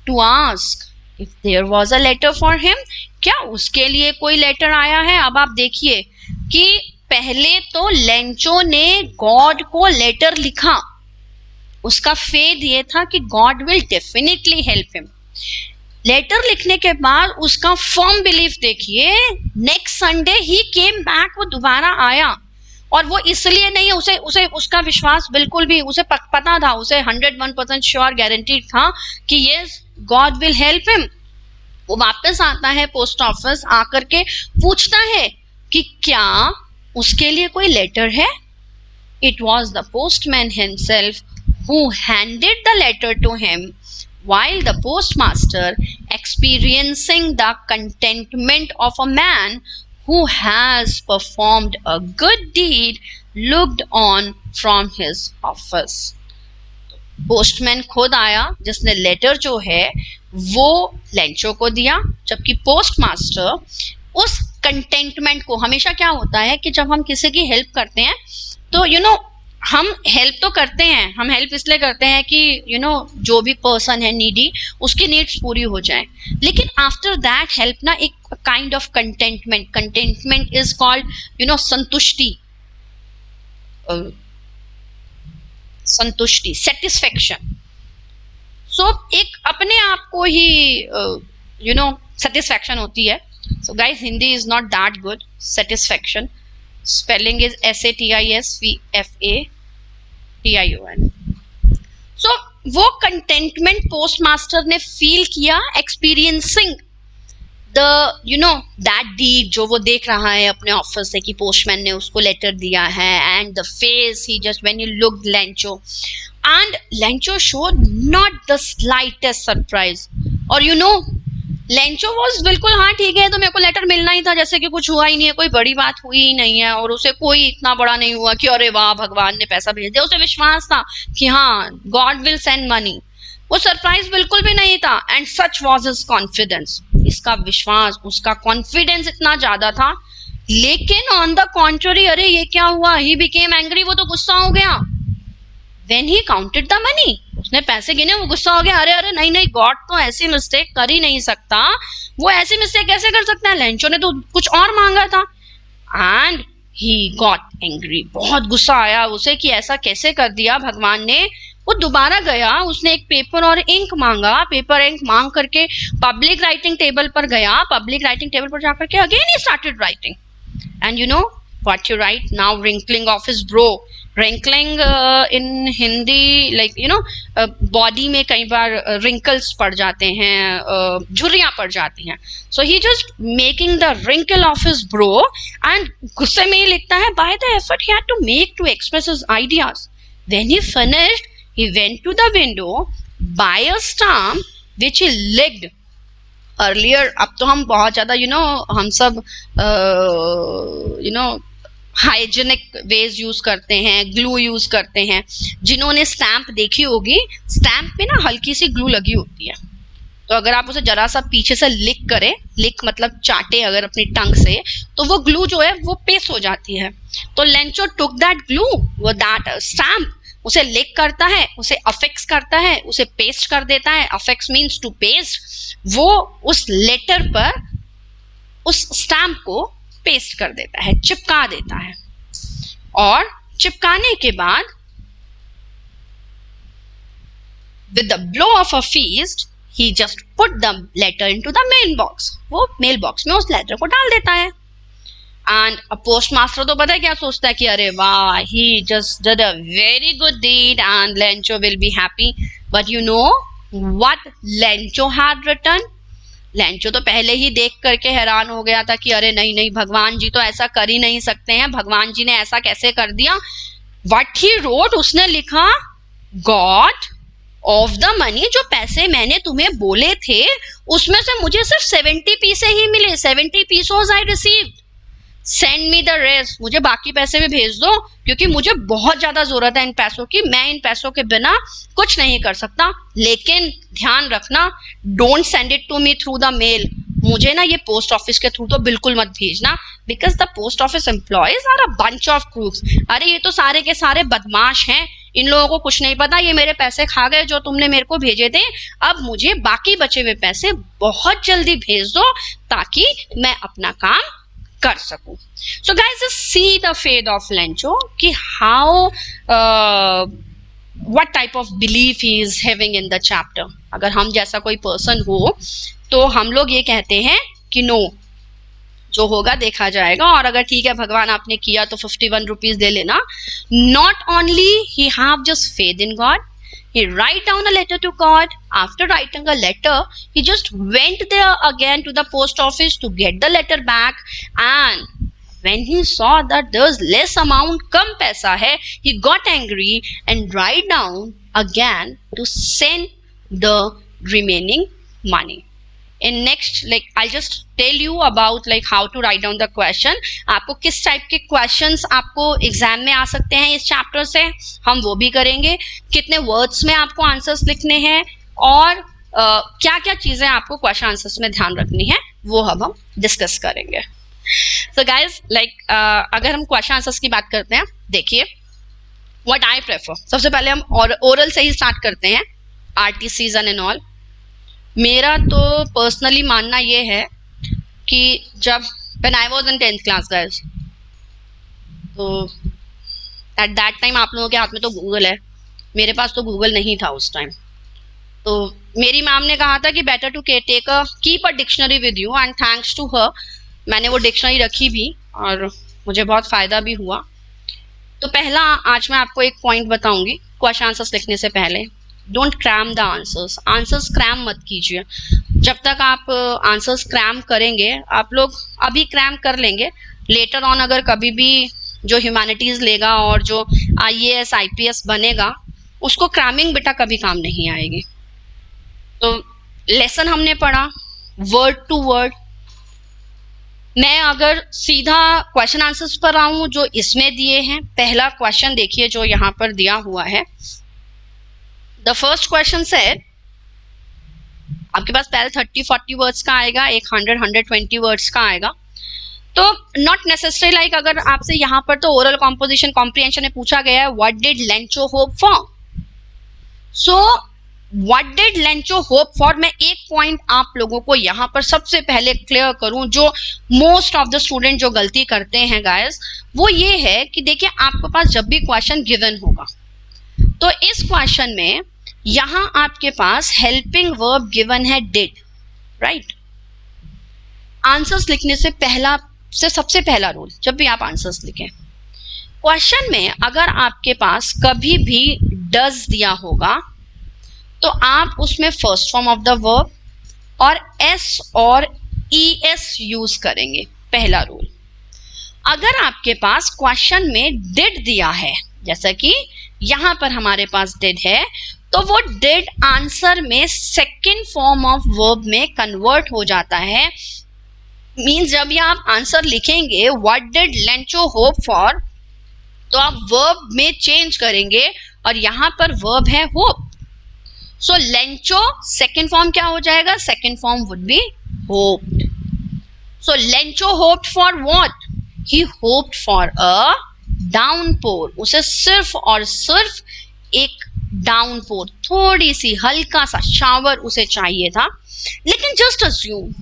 to ask if there was a letter for him, क्या उसके लिए कोई लेटर आया है। अब आप देखिए कि पहले तो लेंचो ने गॉड को लेटर लिखा, उसका फेथ ये था कि God will definitely help him. Letter लिखने के बाद उसका फर्म बिलीफ देखिए, next Sunday he came back, वो दोबारा आया, और वो इसलिए नहीं, उसे उसका विश्वास बिल्कुल भी, उसे पता था, उसे 101% श्योर गारंटीड था कि yes God will help him. वो वापस आता है पोस्ट ऑफिस, आकर के पूछता है कि क्या उसके लिए कोई लेटर है। It was the postman himself who handed the letter to him, while the postmaster, experiencing the contentment of a man who has performed a good deed, looked on from his office. Postman खुद आया जिसने letter जो है वो Lencho को दिया, जबकि post master उस कंटेंटमेंट को, हमेशा क्या होता है कि जब हम किसी की हेल्प करते हैं तो हम हेल्प तो करते हैं, हम हेल्प इसलिए करते हैं कि जो भी पर्सन है नीडी, उसकी नीड्स पूरी हो जाए, लेकिन आफ्टर दैट हेल्प ना एक kind of contentment is called संतुष्टि, सेटिस्फेक्शन। सो एक अपने आप को ही सेटिस्फेक्शन होती है। So guys, Hindi is not that good. Satisfaction spelling is SATISFATION. So वो कंटेंटमेंट पोस्ट मास्टर ने फील किया एक्सपीरियंसिंग द दैट डीड, जो वो देख रहा है अपने ऑफिस से कि पोस्टमैन ने उसको लेटर दिया है, and the face he just when you look Lencho, and Lencho showed not the slightest surprise. और लेंचो वॉज बिल्कुल, हाँ ठीक है तो मेरे को लेटर मिलना ही था, जैसे कि कुछ हुआ ही नहीं है, कोई बड़ी बात हुई ही नहीं है, और उसे कोई इतना बड़ा नहीं हुआ कि अरे वाह भगवान ने पैसा भेज दिया। उसे विश्वास था कि हाँ गॉड विल सेंड मनी। वो सरप्राइज बिल्कुल भी नहीं था। And such was his confidence, इसका विश्वास, उसका कॉन्फिडेंस इतना ज्यादा था। लेकिन ऑन द कॉन्ट्ररी, अरे ये क्या हुआ, ही बिकेम एंग्री, वो तो गुस्सा हो गया। When he counted the money, उसने पैसे गिने, वो गुस्सा हो गया, अरे अरे नहीं नहीं, गॉड तो ऐसी मिस्टेक कर ही नहीं सकता, वो ऐसी मिस्टेक कैसे कर सकता है, लेंचो ने तो कुछ और मांगा था। एंड ही गॉट एंग्री, बहुत गुस्सा आया उसे कि ऐसा कैसे कर दिया भगवान ने। वो दोबारा गया, उसने एक पेपर और इंक मांगा, पेपर इंक मांग करके पब्लिक राइटिंग टेबल पर गया, पब्लिक राइटिंग टेबल पर जाकर के again he started writing. And what you write now, wrinkling of his brow, wrinkling in Hindi like body में कई बार wrinkles पड़ जाते हैं, झुर्रियां पड़ जाती हैं, so he just making the wrinkle of his brow, and गुस्से में ही लिखता है, by the effort he had to make to express his ideas, when he finished he went to the window, by a stamp which he licked earlier। अब तो हम बहुत ज्यादा हम सब हाइजेनिक वेज यूज करते हैं, ग्लू यूज करते हैं। जिन्होंने स्टैंप देखी होगी, स्टैंप पे ना हल्की सी ग्लू लगी होती है, तो अगर आप उसे जरा सा पीछे से लिक करें, लिक मतलब चाटे अगर अपनी टंग से, तो वो ग्लू जो है वो पेस्ट हो जाती है। तो लेंचो टुक दैट ग्लू, वो दैट स्टैंप, उसे लिक करता है, उसे अफेक्स करता है, उसे पेस्ट कर देता है। Affix means to paste. वो उस लेटर पर उस स्टैंप को पेस्ट कर देता है, चिपका देता है, और चिपकाने के बाद with the blow of a fist he just put the letter into the mail box। वो मेल बॉक्स में उस लेटर को डाल देता है। एंड पोस्ट मास्टर तो पता है क्या सोचता है कि अरे वाह, he just did a very good deed and Lencho will be happy। But you know what Lencho had written? Lencho तो पहले ही देख करके हैरान हो गया था कि अरे नहीं नहीं, भगवान जी तो ऐसा कर ही नहीं सकते हैं, भगवान जी ने ऐसा कैसे कर दिया। व्हाट ही रोट, उसने लिखा, गॉड ऑफ द मनी, जो पैसे मैंने तुम्हें बोले थे उसमें से मुझे सिर्फ 70 पैसे ही मिले, 70 pesos I received, send me the rest, मुझे बाकी पैसे भी भेज दो, क्योंकि मुझे बहुत ज्यादा जरूरत है इन पैसों की, मैं इन पैसों के बिना कुछ नहीं कर सकता। लेकिन ध्यान रखना, don't send it to me through the mail, मुझे ना ये पोस्ट ऑफिस के थ्रू तो बिल्कुल मत भेजना, because the post office employees are a bunch of crooks. अरे ये तो सारे के सारे बदमाश हैं, इन लोगों को कुछ नहीं पता, ये मेरे पैसे खा गए जो तुमने मेरे को भेजे थे, अब मुझे बाकी बचे हुए पैसे बहुत जल्दी भेज दो ताकि मैं अपना काम कर सकूं। So guys, just see the fate of Lencho, कि how what type of belief he is having in the chapter। अगर हम जैसा कोई पर्सन हो तो हम लोग ये कहते हैं कि नो, जो होगा देखा जाएगा, और अगर ठीक है भगवान आपने किया तो 51 रुपीज दे लेना। Not only he have just faith in God, he write down a letter to God. After writing a letter, he just went there again to the post office to get the letter back, and when he saw that there's less amount, kam paisa hai, he got angry and write down again to send the remaining money। In next, like I'll just tell you about like how to write down the question। आपको किस type के questions आपको exam में आ सकते हैं इस chapter से, हम वो भी करेंगे। कितने वर्ड्स में आपको आंसर्स लिखने हैं, और क्या क्या चीजें आपको क्वेश्चन आंसर्स में ध्यान रखनी है, वो हम डिस्कस करेंगे। So guys, like अगर हम क्वेश्चन आंसर्स की बात करते हैं, देखिए व्हाट आई प्रेफर, सबसे पहले हम ओरल से ही स्टार्ट करते हैं, RTCs एंड ऑल। मेरा तो पर्सनली मानना ये है कि जब when I was in 10th class guys, तो एट दैट टाइम आप लोगों के हाथ में तो गूगल है, मेरे पास तो गूगल नहीं था उस टाइम। तो मेरी मैम ने कहा था कि better to take a keep a dictionary with you, and thanks to her मैंने वो डिक्शनरी रखी भी और मुझे बहुत फ़ायदा भी हुआ। तो पहला आज मैं आपको एक पॉइंट बताऊंगी क्वेश्चन आंसर्स लिखने से पहले। Don't cram the answers, answers cram मत कीजिए। जब तक आप आंसर्स क्रैम करेंगे, आप लोग अभी क्रैम कर लेंगे, लेटर ऑन अगर कभी भी जो ह्यूमैनिटीज लेगा और जो IAS IPS बनेगा, उसको क्रैमिंग बेटा कभी काम नहीं आएगी। तो लेसन हमने पढ़ा वर्ड टू वर्ड। मैं अगर सीधा क्वेश्चन आंसर्स पर आऊं जो इसमें दिए हैं, पहला क्वेश्चन देखिए जो यहाँ पर दिया हुआ है। द फर्स्ट क्वेश्चन सेड, आपके पास पहले 30-40 वर्ड्स का आएगा, एक 100-120 वर्ड्स का आएगा। तो नॉट नेसेसरी लाइक अगर आपसे यहाँ पर तो ओरल कॉम्पोजिशन कॉम्प्रिहेंशन में पूछा गया है what did Lencho hope for, so what did Lencho hope for, मैं एक पॉइंट आप लोगों को यहाँ पर सबसे पहले क्लियर करूं, जो मोस्ट ऑफ द स्टूडेंट जो गलती करते हैं गाइस, वो ये है कि देखिए आपके पास जब भी क्वेश्चन गिवन होगा तो इस क्वेश्चन में यहां आपके पास हेल्पिंग वर्ब गिवन है डिड, राइट। आंसर्स लिखने से सबसे पहला रूल, जब भी आप आंसर्स लिखें, क्वेश्चन में अगर आपके पास कभी भी डज दिया होगा तो आप उसमें first form of the verb और एस और ES यूज करेंगे, पहला रूल। अगर आपके पास क्वेश्चन में डिड दिया है, जैसा कि यहां पर हमारे पास डिड है, तो वो डिड आंसर में सेकेंड फॉर्म ऑफ वर्ब में कन्वर्ट हो जाता है। मीन्स जब भी आप आंसर लिखेंगे what did Lencho hope for, तो आप वर्ब में चेंज करेंगे और यहां पर वर्ब है होप, सो लेंचो सेकेंड फॉर्म क्या हो जाएगा, second form would be hoped. So Lencho hoped for what, he hoped for a downpour, उसे सिर्फ और सिर्फ एक डाउनपोर, थोड़ी सी हल्का सा शावर उसे चाहिए था। लेकिन जस्ट अज्यूम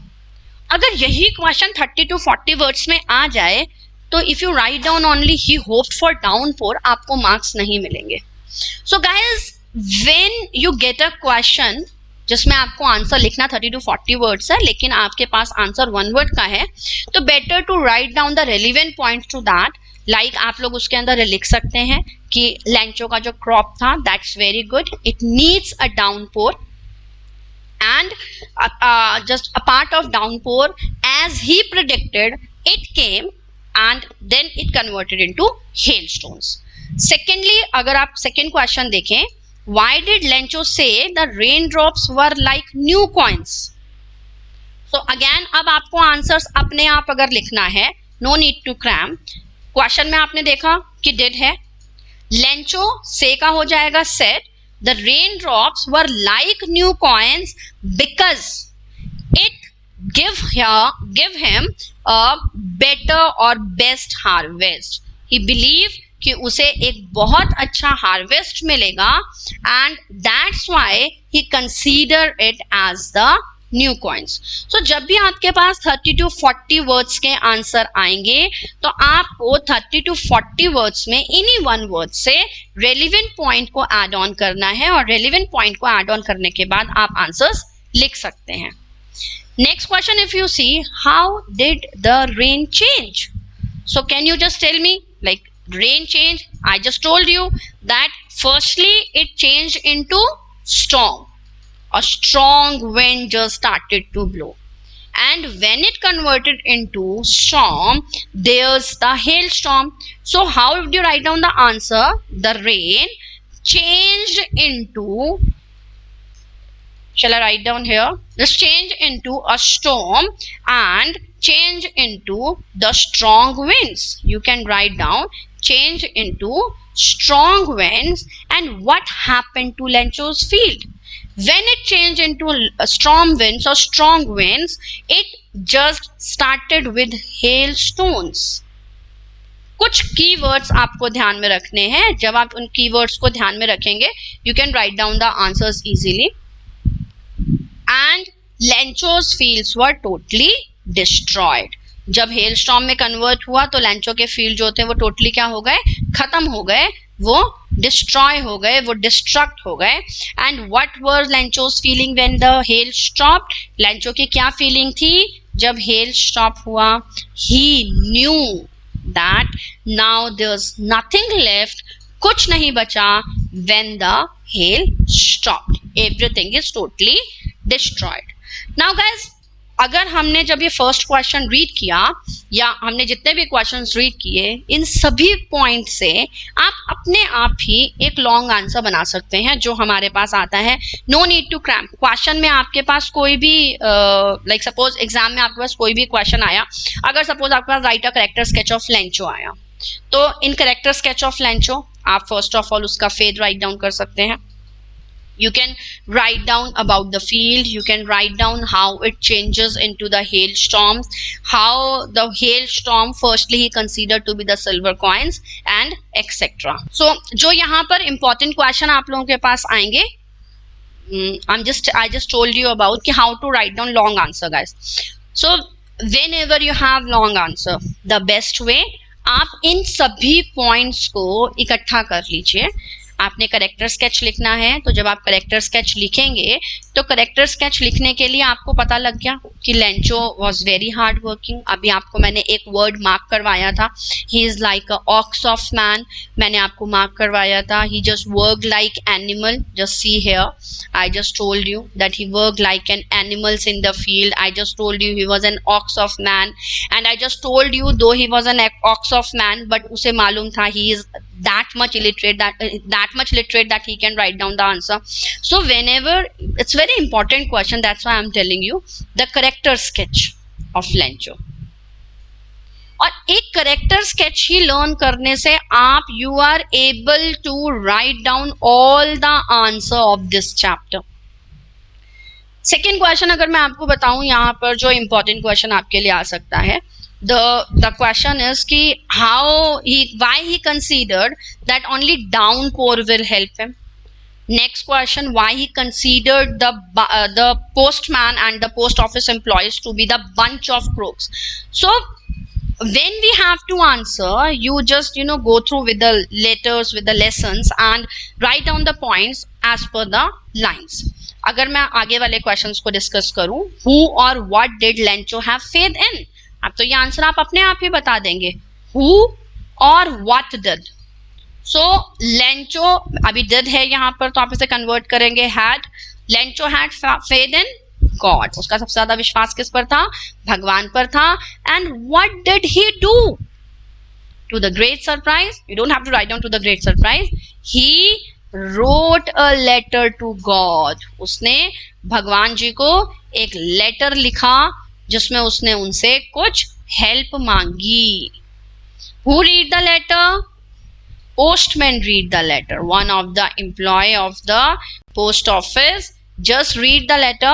अगर यही क्वेश्चन 30 to 40 वर्ड्स में आ जाए तो if you write down only he hoped for downpour, आपको मार्क्स नहीं मिलेंगे। So guys, when you get a question जिसमें आपको आंसर लिखना 30 to 40 वर्ड्स है लेकिन आपके पास आंसर 1 वर्ड का है, तो better to write down the relevant points to that. Like आप लोग उसके अंदर लिख सकते हैं कि लेंचो का जो क्रॉप था that's very good, it needs a downpour and just a part of downpour as he predicted it came and then it converted into hailstones. Secondly, अगर आप second question देखें, why did Lencho say the raindrops were like new coins? So again अब आपको answers अपने आप अगर लिखना है, no need to cram। question में आपने देखा कि did है, Lencho say का हो जाएगा said, the raindrops were like new coins because it give him a better or best harvest. He believed कि उसे एक बहुत अच्छा हार्वेस्ट मिलेगा and that's why he considered it as the new coins. So जब भी आपके पास 30 to 40 वर्ड्स के आंसर आएंगे तो आपको 30 to 40 वर्ड्स में इन्हीं 1 वर्ड से रेलिवेंट पॉइंट को ऐड ऑन करना है और रेलिवेंट पॉइंट को ऐड ऑन करने के बाद आप आंसर्स लिख सकते हैं। Next question, if you see how did the rain change, so can you just tell me like rain change? I just told you that firstly it changed into storm. A strong wind just started to blow, and when it converted into storm, there's the hailstorm. So how would you write down the answer? The rain changed into, shall I write down here? This change into a storm and change into the strong winds. You can write down change into strong winds. And what happened to Lencho's field? When it changed into storm winds or strong winds, it just started with hailstones. कुछ keywords आपको ध्यान में रखने हैं। जब आप उन keywords को ध्यान में रखेंगे, you can write down the answers easily. And Lencho's fields were totally destroyed. जब हेलस्टॉर्म में कन्वर्ट हुआ तो लेंचो के फील्ड जो थे वो टोटली क्या हो गए, खत्म हो गए, वो डिस्ट्रॉय हो गए, वो डिस्ट्रक्ट हो गए। And what were Lencho's feeling when the hail stopped? Lencho की क्या फीलिंग थी जब हेल स्टॉप हुआ? He knew that now there is nothing left कुछ नहीं बचा. When the hail stopped, everything is totally destroyed. Now guys, अगर हमने जब ये फर्स्ट क्वेश्चन रीड किया या हमने जितने भी क्वेश्चंस रीड किए, इन सभी पॉइंट से आप अपने आप ही एक लॉन्ग आंसर बना सकते हैं जो हमारे पास आता है. No need to cram. Question में आपके पास कोई भी लाइक सपोज एग्जाम में आपके पास कोई भी क्वेश्चन आया, अगर सपोज आपके पास write a character sketch of Lencho आया, तो in character sketch of Lencho आप फर्स्ट ऑफ ऑल उसका फेज राइट डाउन कर सकते हैं. You can write down about the field, you can write down how it changes into the hailstorm, how the hailstorm firstly he considered to be the silver coins and etc. So जो यहाँ पर important question आप लोगों के पास आएंगे, I just told you about कि how to write down long answer guys. So whenever you have long answer, the best way आप इन सभी points को इकट्ठा कर लीजिए. आपने करेक्टर स्केच लिखना है, तो जब आप करेक्टर स्केच लिखेंगे तो करेक्टर स्केच लिखने के लिए आपको पता लग गया कि Lencho was very hard working. अभी आपको मैंने एक वर्ड मार्क करवाया था, he is like a ox of man. मैंने आपको मार्क करवाया था, he just work like animal. Just see here, I just told you that he work like an animals in the field. I just told you he was an ox of man, and I just told you though he was an ox of man, but उसे मालूम था he is that much literate that he can write down the answer. So whenever, it's very important question, that's why I'm telling you the character sketch of Lencho. और एक character sketch ही learn करने से आप you are able to write down all the answer of this chapter. Second question अगर मैं आपको बताऊं, यहाँ पर जो इंपॉर्टेंट क्वेश्चन आपके लिए आ सकता है, the question is कि why he considered that only downpour will help him. Next question, why he considered the postman and the post office employees to be the bunch of crooks. So when we have to answer, you just go through with the letters, with the lessons, and write down the points as per the lines. अगर मैं आगे वाले questions को discuss करूं, who or what did Lencho have faith in? अब तो ये answer आप अपने आप ही बता देंगे, who और what did. So Lencho अभी did है यहाँ पर, तो आप इसे कन्वर्ट करेंगे had. Lencho had faith in God. उसका सबसे ज्यादा विश्वास किस पर था? भगवान पर था. And what did he do? To the great surprise, you don't have to write down to the great surprise, he wrote a letter to God. उसने भगवान जी को एक लेटर लिखा जिसमें उसने उनसे कुछ हेल्प मांगी. Who read the letter? Postman read the letter. One of the employee of the post office just read the letter,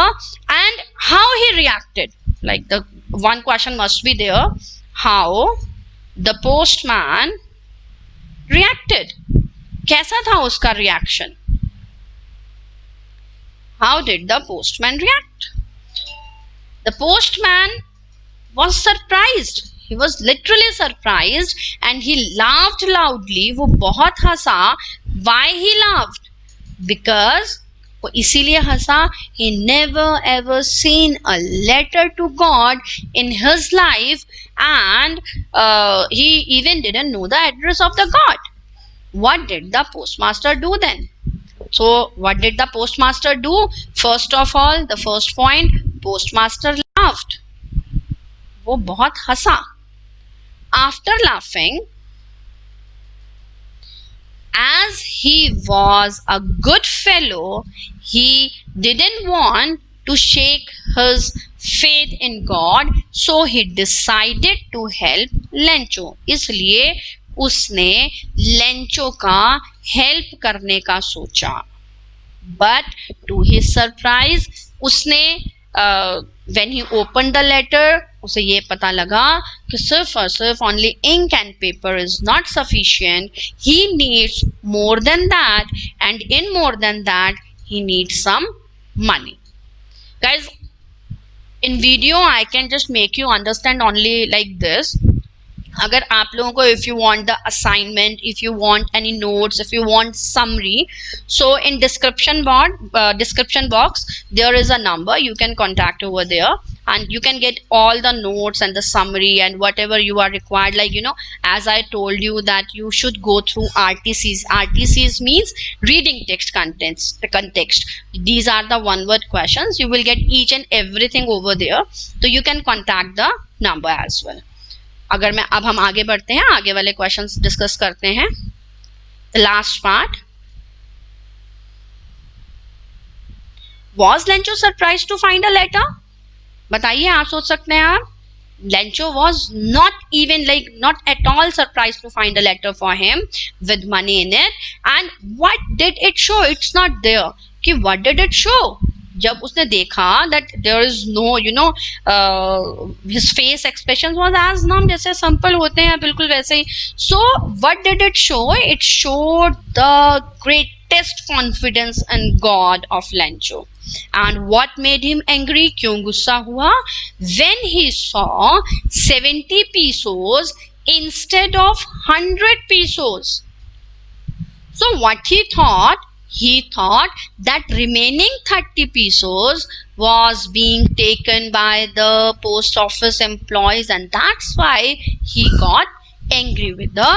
and how he reacted. Like the one question must be there, how the postman reacted. कैसा था उसका reaction? How did the postman react? The postman was surprised. He was literally surprised and he laughed loudly. वो बहुत हंसा. Why he laughed? Because वो इसीलिए हंसा, he never ever seen a letter to God in his life, and he even didn't know the address of the God. What did the postmaster do then? So what did the postmaster do? First of all, the first point, postmaster laughed. वो बहुत हंसा. After laughing, as he was a good fellow, he didn't want to shake his faith in God, so he decided to help Lencho. इसलिए उसने Lencho का help करने का सोचा. But to his surprise, उसने when he opened the letter, उसे ये पता लगा कि सिर्फ और सिर्फ only ink and paper is not sufficient. He needs more than that, and in more than that, he needs some money. Guys, in video I can just make you understand only like this. अगर आप लोगों को if you want the assignment, if you want any notes, if you want summary, so in description box there is a number, you can contact over there. and you can get all the notes and the summary and whatever you are required, like as I told you that you should go through RTCs means reading text contents, the context. These are the one word questions. You will get each and everything over there, so you can contact the number as well. अगर मैं अब हम आगे बढ़ते हैं, आगे वाले questions discuss करते हैं. The last part. Was Lencho surprised to find a letter? बताइए, आप सोच सकते हैं आप. Lencho was not even not at all surprised to find a letter for him with money in it. And what did it show? It's not there. कि what did it show? जब उसने देखा that there is no his face expressions was as numb, जैसे simple होते हैं बिल्कुल वैसे ही. So what did it show? It showed the greatest confidence in God of Lencho. And what made him angry? क्यों गुस्सा हुआ? When he saw 70 pesos instead of 100 pesos. So what he thought? He thought that remaining 30 pesos was being taken by the post office employees, and that's why he got angry with the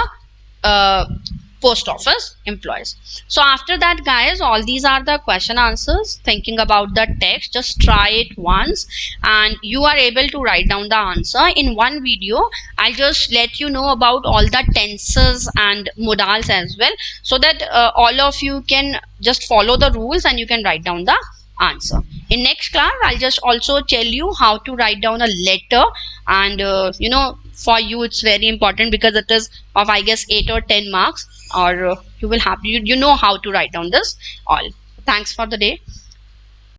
post office employees. So after that, guys, all these are the question answers. Thinking about the text, just try it once and you are able to write down the answer. In one video, I'll just let you know about all the tenses and modals as well, so that all of you can just follow the rules and you can write down the answer. In next class, I'll just also tell you how to write down a letter, and for you it's very important because it is of, I guess, 8 or 10 marks, or you will have you know how to write down this all. Thanks for the day.